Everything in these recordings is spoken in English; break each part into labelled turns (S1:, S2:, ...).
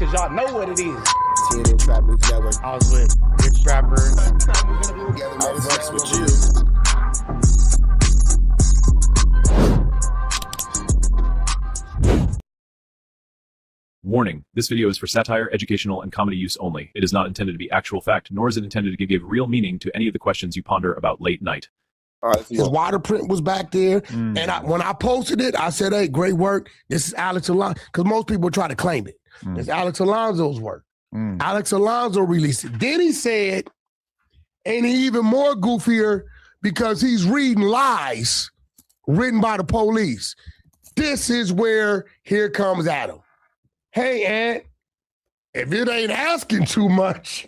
S1: cause y'all know what it is.
S2: TNN Trap News Network.
S1: I was with Rich Rapper.
S2: I fucks with you.
S3: Warning, this video is for satire, educational, and comedy use only. It is not intended to be actual fact, nor is it intended to give real meaning to any of the questions you ponder about late night.
S2: All right,
S4: His water print was back there. And when I posted it, I said, hey, great work. This is Alex Alonso. Because most people try to claim it. It's Alex Alonso's work. Alex Alonso released it. Then he said, and he even more goofier because he's reading lies written by the police. This is where here comes Adam. Hey, Ant, if it ain't asking too much,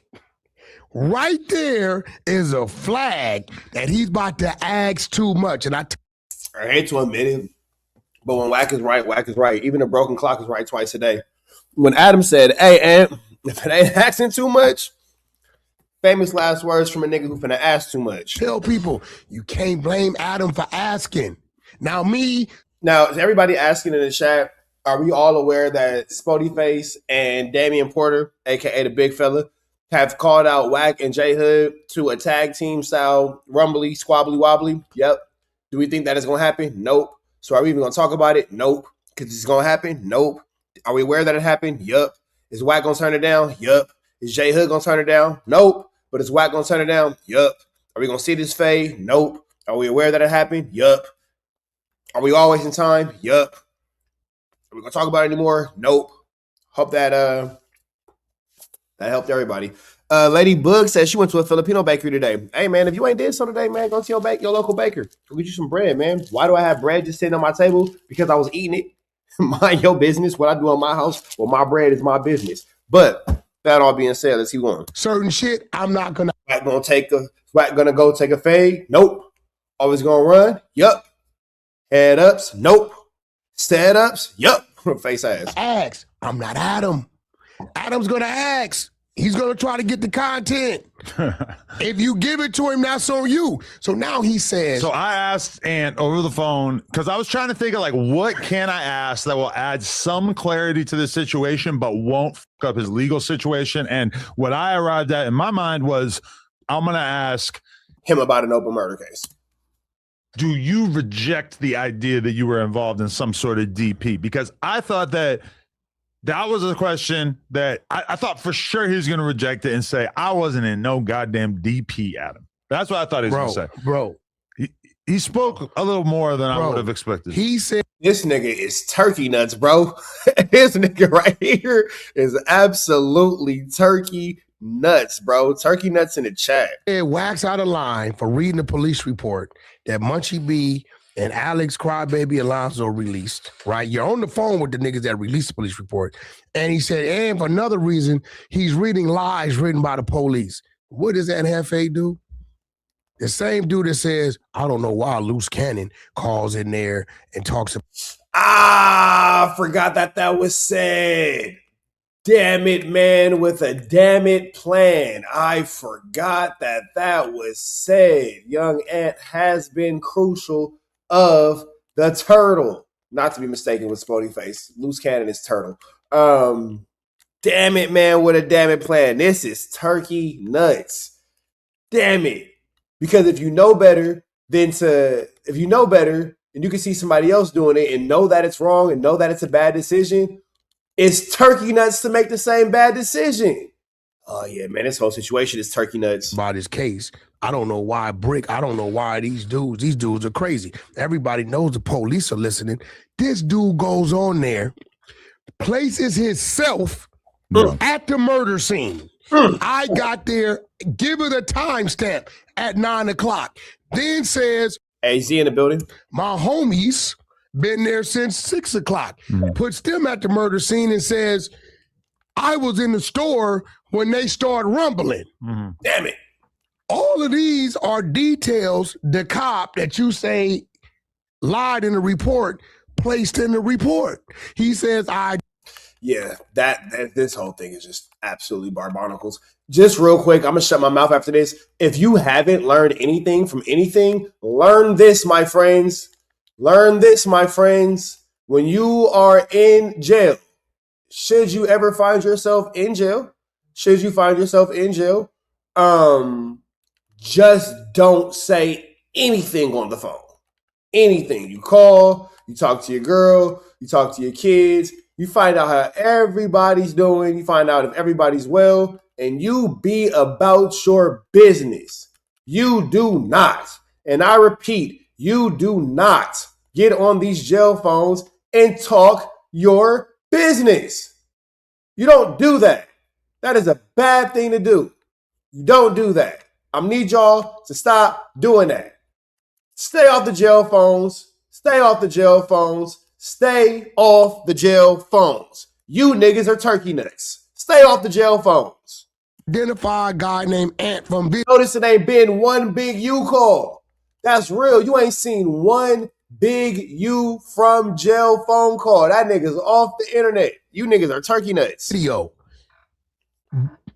S4: right there is a flag that he's about to ask too much. And I
S2: hate to admit it, but when Wack is right, Wack is right. Even a broken clock is right twice a day. When Adam said, hey, Ant, if it ain't asking too much, famous last words from a nigga who finna ask too much.
S4: Tell people, you can't blame Adam for asking. Now,
S2: is everybody asking in the chat, are we all aware that Spody Face and Damian Porter, a.k.a. the big fella, have called out Wack and J Hood to a tag team style rumbly, squabbly wobbly? Yep. Do we think that is going to happen? Nope. So are we even going to talk about it? Nope. Because it's going to happen? Nope. Are we aware that it happened? Yup. Is Wack going to turn it down? Yup. Is J Hood going to turn it down? Nope. But is Wack going to turn it down? Yup. Are we going to see this fade? Nope. Are we aware that it happened? Yup. Are we always in time? Yup. Are we going to talk about it anymore? Nope. Hope that that helped everybody. Lady Bug says she went to a Filipino bakery today. Hey, man, if you ain't did so today, man, go to your local baker. Go get you some bread, man. Why do I have bread just sitting on my table? Because I was eating it. Mind your business. What I do in my house, well, my bread is my business. But that all being said, let's keep going.
S4: certain shit, I'm not going to.
S2: Wack gonna go take a fade? Nope. Always gonna run? Yup. Head ups? Nope. Stand ups? Yup. Face ass.
S4: Ask. I'm not Adam. Adam's going to ask. He's going to try to get the content. If you give it to him, that's on you. So now he says.
S5: So I asked Ant over the phone because I was trying to think of like, what can I ask that will add some clarity to the situation, but won't fuck up his legal situation. And what I arrived at in my mind was, I'm going to ask
S2: him about an open murder case.
S5: Do you reject the idea that you were involved in some sort of DP? Because I thought that was a question that I thought for sure he was going to reject it and say, I wasn't in no goddamn DP, Adam. That's what I thought he was going to say.
S4: Bro.
S5: He spoke a little more than I would have expected.
S4: He said,
S2: this nigga is turkey nuts, bro. This nigga right here is absolutely turkey nuts, bro. Turkey nuts in the chat.
S4: It Wack's out of line for reading the police report that Munchie B and Alex Crybaby Alonso released, right? You're on the phone with the niggas that released the police report. And he said, and for another reason, he's reading lies written by the police. What does that Hefe do? The same dude that says, I don't know why Loose Cannon calls in there and talks about.
S2: I forgot that was said. Damn it, man, with a damn it plan. I forgot that was said. Young Ant has been crucial of the turtle. Not to be mistaken with Spody Face. Loose Cannon is turtle. Damn it, man, with a damn it plan. This is turkey nuts. Damn it. Because if you know better and you can see somebody else doing it and know that it's wrong and know that it's a bad decision, it's turkey nuts to make the same bad decision. Oh, yeah, man, this whole situation is turkey nuts.
S4: About his case. I don't know why I don't know why these dudes are crazy. Everybody knows the police are listening. This dude goes on there, places himself at the murder scene. I got there, give it a timestamp at 9 o'clock. Then says,
S2: AZ in the building.
S4: My homies been there since 6 o'clock. Puts them at the murder scene and says, I was in the store when they started rumbling.
S2: Damn it.
S4: All of these are details the cop that you say lied in the report placed in the report. He says,
S2: Yeah, this whole thing is just absolutely barbaricles. Just real quick, I'm going to shut my mouth after this. If you haven't learned anything from anything, learn this, my friends. Learn this, my friends. When you are in jail, should you ever find yourself in jail, just don't say anything on the phone. Anything. You call, you talk to your girl, you talk to your kids, you find out how everybody's doing, you find out if everybody's well, and you be about your business. You do not, and I repeat, you do not get on these jail phones and talk your business. You don't do that. That is a bad thing to do. You don't do that. I need y'all to stop doing that. Stay off the jail phones. Stay off the jail phones. Stay off the jail phones. You niggas are turkey nuts. Stay off the jail phones.
S4: Identify a guy named Ant from B.
S2: Notice it ain't been one big U call. That's real. You ain't seen one big U from jail phone call. That nigga's off the internet. You niggas are turkey nuts.
S4: Video.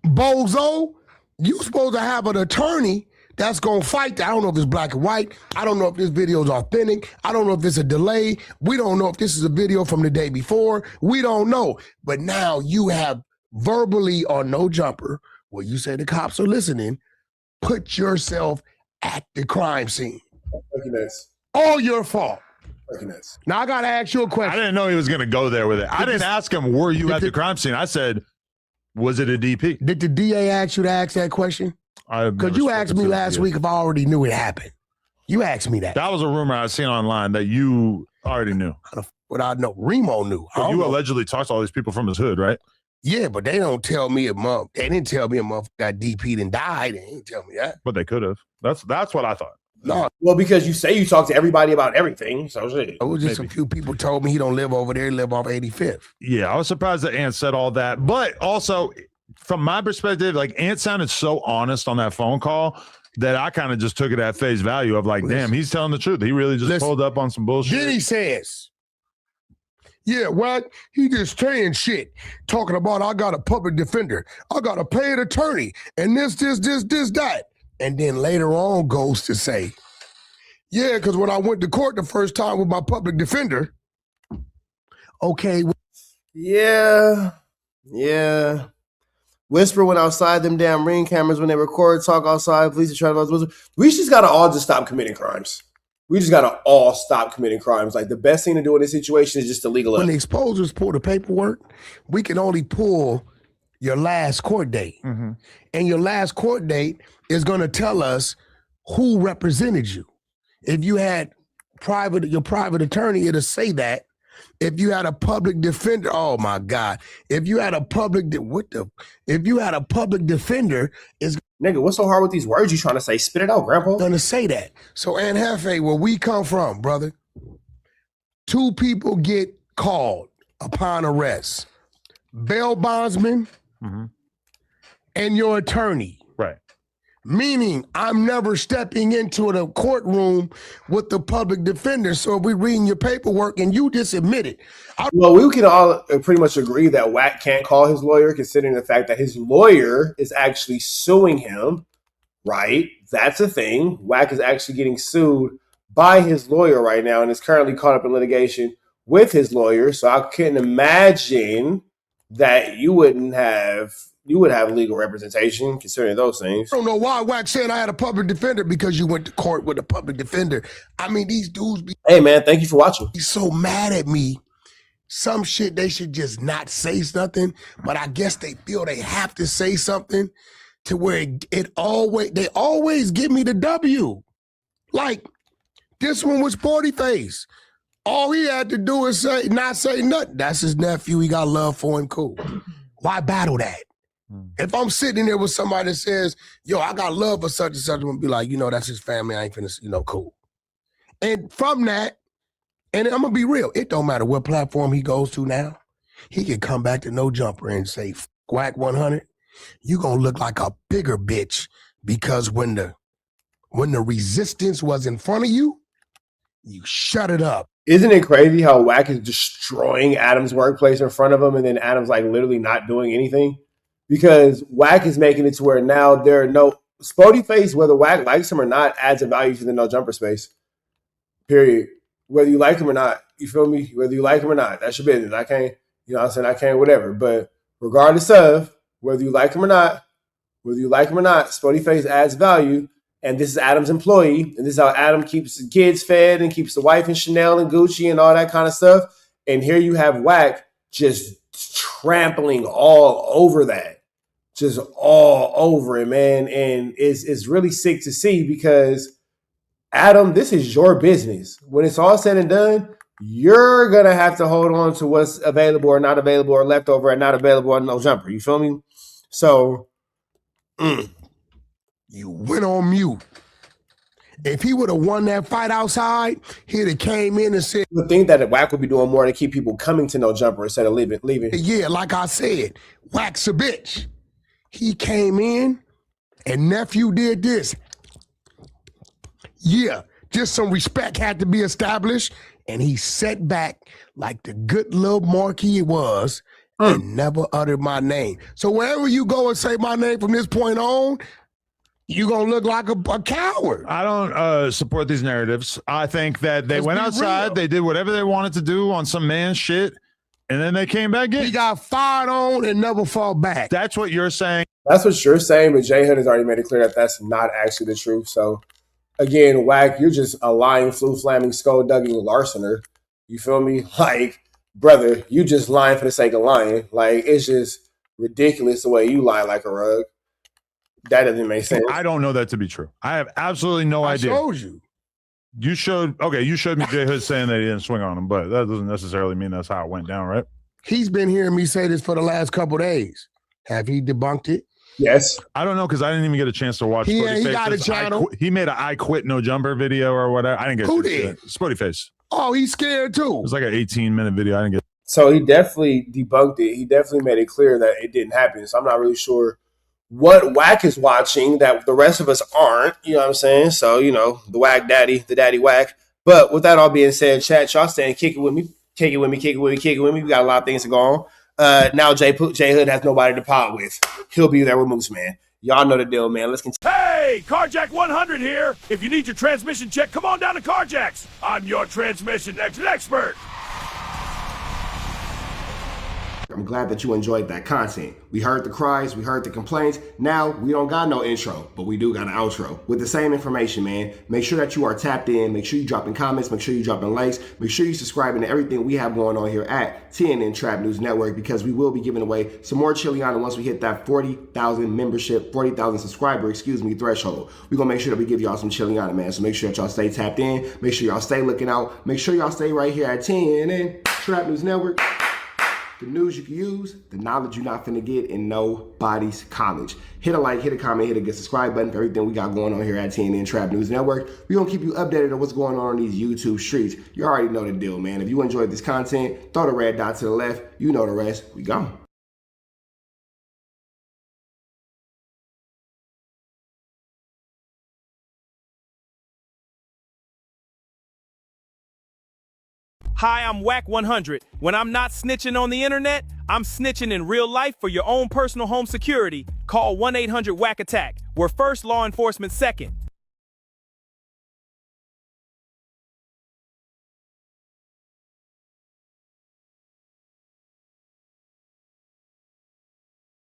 S4: Bozo, you supposed to have an attorney that's going to fight that. I don't know if it's black and white. I don't know if this video is authentic. I don't know if it's a delay. We don't know if this is a video from the day before. We don't know. But now you have verbally on No Jumper, where you say the cops are listening, put yourself at the crime scene. All your fault. Now I got to ask you a question.
S5: I didn't know he was going to go there with it. I didn't ask him, were you at the crime scene? I said, was it a DP?
S4: Did the DA ask you to ask that question? Because you asked me last week if I already knew it happened. You asked me that.
S5: That was a rumor I seen online that you already knew.
S4: Without no, Remo knew.
S5: But you allegedly talked to all these people from his hood, right?
S4: Yeah, but they don't tell me a month. They didn't tell me a month got DP'd and died. They didn't tell me that.
S5: But they could have. That's what I thought.
S4: No.
S2: Well, because you say you talk to everybody about everything. So shit.
S4: It was just a few people told me he don't live over there. He live off 85th.
S5: Yeah, I was surprised that Ant said all that. But also, from my perspective, like Ant sounded so honest on that phone call that I kind of just took it at face value of like, damn, he's telling the truth. He really just pulled up on some bullshit.
S4: Then he says, yeah, what? He just saying shit, talking about I got a public defender, I got a paid attorney, and this, that. And then later on goes to say, yeah, because when I went to court the first time with my public defender, okay.
S2: Yeah. Whisper when outside them damn Ring cameras when they record, talk outside, police are trying to. We just gotta all just stop committing crimes. We just gotta all stop committing crimes. Like the best thing to do in this situation is just to legalize.
S4: When the exposers pull the paperwork, we can only pull your last court date. Mm-hmm. And your last court date is gonna tell us who represented you. If you had your private attorney, it'll say that. If you had a public defender, oh my God. If you had a public defender, is
S2: nigga, what's so hard with these words you trying to say? Spit it out, grandpa.
S4: Gonna say that. So Aunt Hefe, where we come from, brother, 2 people get called upon arrest. Bail bondsman and your attorney.
S5: Right.
S4: Meaning I'm never stepping into the courtroom with the public defender. So if we're reading your paperwork and you just admit it.
S2: Well, we can all pretty much agree that Wack can't call his lawyer, considering the fact that his lawyer is actually suing him, right? That's a thing. Wack is actually getting sued by his lawyer right now and is currently caught up in litigation with his lawyer. So I couldn't imagine that you would have legal representation concerning those things.
S4: I don't know why Wack said I had a public defender because you went to court with a public defender. I mean, these dudes be...
S2: Hey, man, thank you for watching.
S4: He's so mad at me. Some shit, they should just not say something, but I guess they feel they have to say something to where they always give me the W. Like, this one was 40 face. All he had to do is not say nothing. That's his nephew. He got love for him. Cool. Why battle that? If I'm sitting there with somebody that says, yo, I got love for such and such, I'm gonna be like, that's his family. I ain't finna, cool. And from that, and I'm gonna be real, it don't matter what platform he goes to now. He can come back to No Jumper and say, WACK100, you gonna look like a bigger bitch because when the resistance was in front of you, you shut it up.
S2: Isn't it crazy how Wack is destroying Adam's workplace in front of him and then Adam's like literally not doing anything? Because Wack is making it to where now there are no Spody Face, whether Wack likes him or not, adds a value to the No Jumper space. Period. Whether you like him or not, you feel me? Whether you like him or not, that's your business. I can't, You know what I'm saying? I can't whatever. But regardless of whether you like him or not, Spody Face adds value. And this is Adam's employee. And this is how Adam keeps the kids fed and keeps the wife in Chanel and Gucci and all that kind of stuff. And here you have Wack just trampling all over that. Just all over it, man. And it's really sick to see because, Adam, this is your business. When it's all said and done, you're going to have to hold on to what's available or not available or leftover and not available on No Jumper. You feel me? So,
S4: You went on mute. If he would have won that fight outside, he'd have came in and said,
S2: you would think that Wack would be doing more to keep people coming to No Jumper instead of leaving.
S4: Yeah, like I said, Wack's a bitch. He came in and nephew did this. Yeah, just some respect had to be established. And he sat back like the good little mark he was and never uttered my name. So wherever you go and say my name from this point on, you're going to look like a coward.
S5: I don't support these narratives. I think that they went outside, they did whatever they wanted to do on some man shit, and then they came back in.
S4: He got fired on and never fought back.
S5: That's what you're saying.
S2: That's what you're saying, but J Hood has already made it clear that that's not actually the truth. So, again, Wack, you're just a lying, flu-flamming, skull-dugging larcener. You feel me? Like, brother, you just lying for the sake of lying. Like, it's just ridiculous the way you lie like a rug. That doesn't make sense.
S5: I don't know that to be true. I have absolutely no idea.
S4: I showed you.
S5: You showed me J Hood saying that he didn't swing on him, but that doesn't necessarily mean that's how it went down, right?
S4: He's been hearing me say this for the last couple of days. Have he debunked it?
S2: Yes.
S5: I don't know because I didn't even get a chance to watch.
S4: He got a channel.
S5: He made an I Quit No Jumper video or whatever. I didn't get.
S4: Who did?
S5: Spody Face.
S4: Oh, he's scared too.
S5: It was like an 18-minute video. I didn't get.
S2: So he definitely debunked it. He definitely made it clear that it didn't happen. So I'm not really sure what Wack is watching that the rest of us aren't. You know what I'm saying? So, you know, the Wack daddy, the daddy Wack. But with that all being said, chat, y'all staying kick it with me. Kick it with me, kick it with me, kick it with me. We got a lot of things to go on. Now J Hood has nobody to pod with. He'll be there with Moose Man. Y'all know the deal, man. Let's continue.
S6: Hey, CarJack100 here. If you need your transmission check, come on down to CarJack's. I'm your transmission expert.
S2: I'm glad that you enjoyed that content. We heard the cries, we heard the complaints. Now, we don't got no intro, but we do got an outro. With the same information, man, make sure that you are tapped in. Make sure you dropping comments. Make sure you dropping likes. Make sure you subscribing to everything we have going on here at TNN Trap News Network because we will be giving away some more Chiliana once we hit that 40,000 membership, 40,000 subscriber, threshold. We're going to make sure that we give y'all some Chiliana, man. So make sure that y'all stay tapped in. Make sure y'all stay looking out. Make sure y'all stay right here at TNN Trap News Network. The news you can use, the knowledge you're not finna get in nobody's college. Hit a like, hit a comment, hit a good subscribe button for everything we got going on here at TNN Trap News Network. We're gonna keep you updated on what's going on these YouTube streets. You already know the deal, man. If you enjoyed this content, throw the red dot to the left. You know the rest. We gone.
S6: Hi, I'm WACK100. When I'm not snitching on the internet, I'm snitching in real life for your own personal home security. Call 1-800-WACK-ATTACK. We're first, law enforcement second.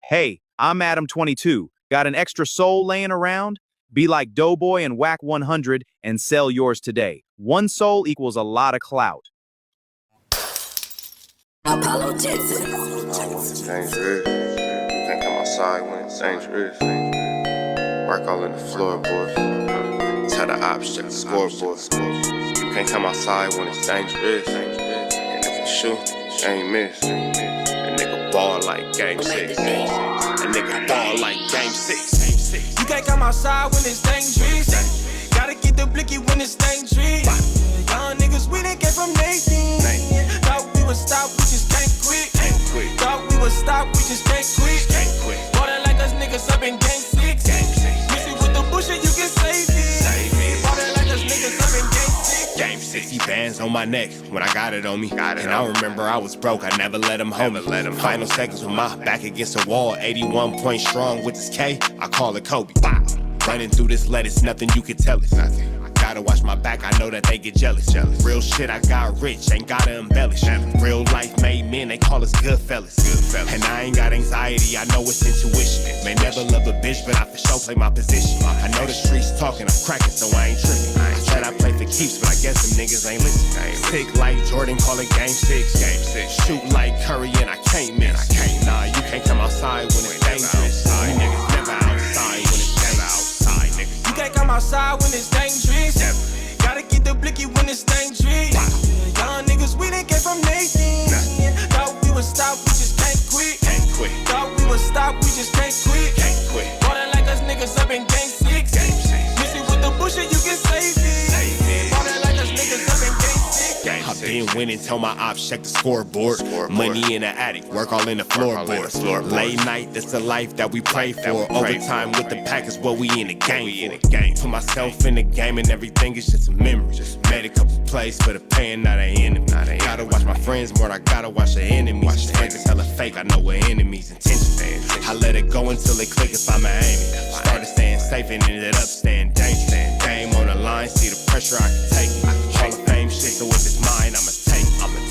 S6: Hey, I'm Adam22. Got an extra soul laying around? Be like Doughboy and WACK100 and sell yours today. One soul equals a lot of clout.
S7: Apollo Jackson.
S8: It's dangerous. You can't come outside when it's dangerous. Work all in the floorboards. Tell the ops check the scoreboard. You can't come outside when it's dangerous. And if you shoot, you ain't miss. A nigga ball like game 6. A nigga ball like game 6.
S9: You can't come outside when it's dangerous. Gotta get the blicky when it's dangerous. Young niggas, we done came from Nathan. Thought we would stop, we just can't quit. Thought we would stop, we just can't quit. Bought like us niggas up in game 6. Miss it with the bush and you can save it. Bought like us niggas up in game 6.
S8: Game 60 bands on my neck when I got it on me. And I remember I was broke, I never let him hold me. Final seconds with my back against the wall. 81 point strong with this K, I call it Kobe. Running through this lettuce, nothing you can tell us. Got
S7: Gotta watch my back, I know that they get jealous. Real shit, I got rich, ain't gotta embellish. Real life made men, they call us good fellas. And I ain't got anxiety, I know it's intuition. May never love a bitch, but I for sure play my position. I know the streets talking, I'm cracking, so I ain't tripping. I said I play for keeps, but I guess them niggas ain't listening. Sick like Jordan, call it game 6. Shoot like Curry, and I can't miss. Nah, you can't come outside when it's dangerous. You niggas never outside when it's outside, niggas.
S9: You can't come outside when it's dangerous. Gotta get the blicky when it's dangerous. Young niggas, we didn't get from Nathan. Thought we would stop, we just can't quit. Thought we would stop, we just can't quit. Ballin' like us niggas up in game 6. Missing with the bullshit, you can save it. Ballin' like us niggas up in game 6.
S7: I've been winning, tell my ops check the scoreboard. Money in the attic, work all in the floorboards. Late night, that's the life that we pray for. Overtime with the pack is what we in the game for. Put myself in the game and everything is just a memory. Made a couple plays for the pain, not an enemy. Gotta watch my friends more, I gotta watch the enemies. Friends is hella fake, I know what enemies' intentions. I let it go until it click if I'm aiming. Started staying safe and ended up staying dangerous. Game on the line, see the pressure I can take. Hall of Fame shit, so if it's mine, I'ma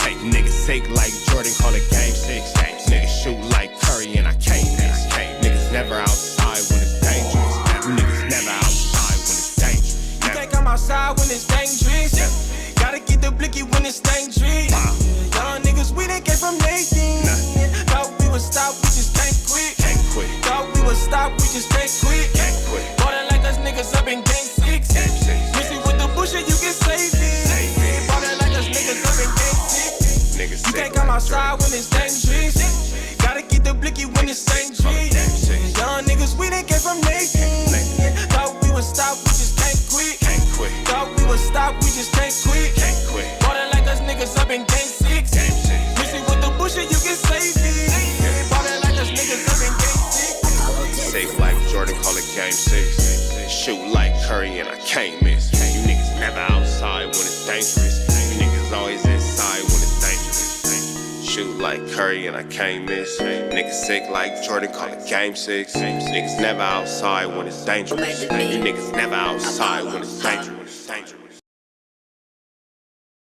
S7: take. Niggas sick like Jordan, call it game 6. Niggas shoot like Curry and I can't miss. Niggas never outside when it's dangerous. Niggas never outside when it's dangerous.
S9: You can't come outside when it's dangerous. Gotta get the blicky when it's dangerous. Young niggas, we didn't get from Nathan. Thought we would stop, we just can't quit. Thought we would stop, we just can't quit. Ballin' like us niggas up in game 6. Missing with the bullshit, you can save it. Ballin' like us niggas up in game 6. You can't come outside when it's dangerous. Gotta get the blicky when it's dangerous. Young niggas, we didn't get from Nathan. Thought we would stop, we just can't quit. Thought we would stop, we just can't quit. Ballin' like us niggas up in game 6. Missing with the bullshit, you can save it. Ballin' like us niggas up in game 6.
S7: Sick like Jordan, call it game 6. Shoot like Curry and I can't miss. You niggas never outside when it's dangerous. You niggas always inside when it's dangerous. Shoot like Curry and I can't miss. Niggas sick like Jordan, call it game 6. Niggas never outside when it's dangerous. You niggas never outside when it's dangerous.